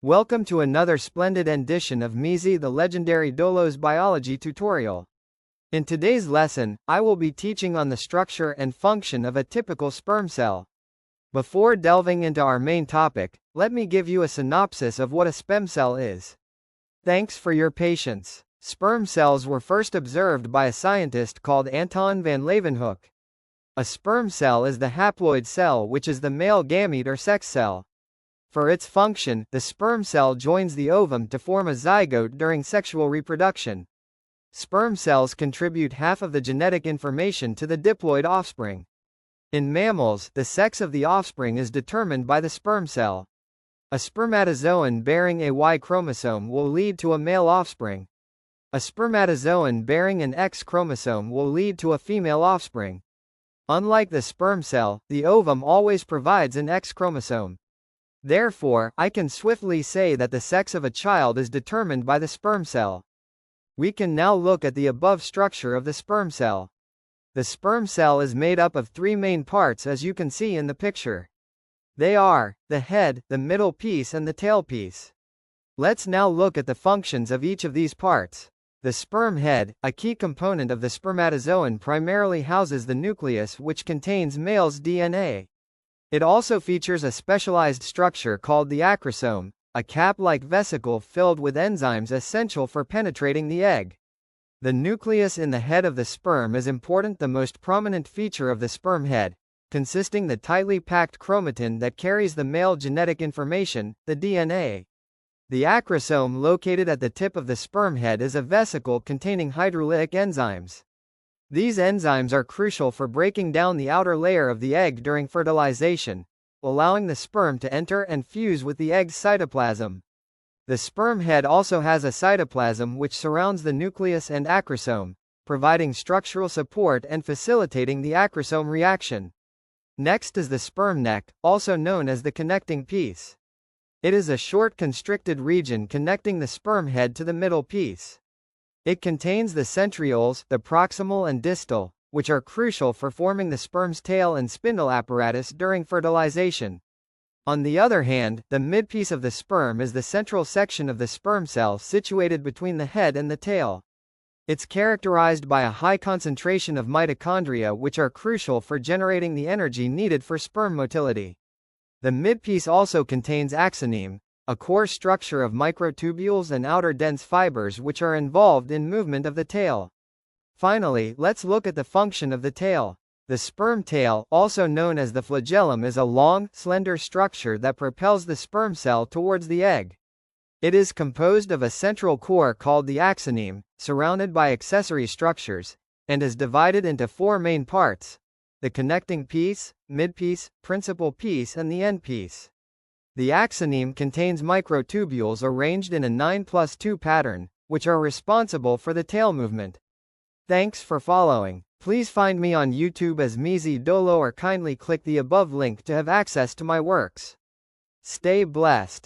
Welcome to another splendid edition of Mizi the Legendary Dolo's Biology tutorial. In today's lesson, I will be teaching on the structure and function of a typical sperm cell. Before delving into our main topic, let me give you a synopsis of what a sperm cell is. Thanks for your patience. Sperm cells were first observed by a scientist called Anton van Leeuwenhoek. A sperm cell is the haploid cell, which is the male gamete or sex cell. For its function, the sperm cell joins the ovum to form a zygote during sexual reproduction. Sperm cells contribute half of the genetic information to the diploid offspring. In mammals, the sex of the offspring is determined by the sperm cell. A spermatozoon bearing a Y chromosome will lead to a male offspring. A spermatozoon bearing an X chromosome will lead to a female offspring. Unlike the sperm cell, the ovum always provides an X chromosome. Therefore, I can swiftly say that the sex of a child is determined by the sperm cell. We can now look at the above structure of the sperm cell. The sperm cell is made up of three main parts, as you can see in the picture. They are the head, the middle piece, and the tail piece. Let's now look at the functions of each of these parts. The sperm head, a key component of the spermatozoon, primarily houses the nucleus, which contains male's DNA. It also features a specialized structure called the acrosome, a cap-like vesicle filled with enzymes essential for penetrating the egg. The nucleus in the head of the sperm is important, the most prominent feature of the sperm head, consisting the tightly packed chromatin that carries the male genetic information, the DNA. The acrosome located at the tip of the sperm head is a vesicle containing hydrolytic enzymes. These enzymes are crucial for breaking down the outer layer of the egg during fertilization, allowing the sperm to enter and fuse with the egg's cytoplasm. The sperm head also has a cytoplasm which surrounds the nucleus and acrosome, providing structural support and facilitating the acrosome reaction. Next is the sperm neck, also known as the connecting piece. It is a short constricted region connecting the sperm head to the middle piece. It contains the centrioles, the proximal and distal, which are crucial for forming the sperm's tail and spindle apparatus during fertilization. On the other hand, the midpiece of the sperm is the central section of the sperm cell situated between the head and the tail. It's characterized by a high concentration of mitochondria, which are crucial for generating the energy needed for sperm motility. The midpiece also contains axoneme, a core structure of microtubules and outer dense fibers which are involved in movement of the tail. Finally, let's look at the function of the tail. The sperm tail, also known as the flagellum, is a long, slender structure that propels the sperm cell towards the egg. It is composed of a central core called the axoneme, surrounded by accessory structures, and is divided into four main parts: the connecting piece, midpiece, principal piece, and the end piece. The axoneme contains microtubules arranged in a 9+2 pattern, which are responsible for the tail movement. Thanks for following. Please find me on YouTube as Mizi Dolo, or kindly click the above link to have access to my works. Stay blessed.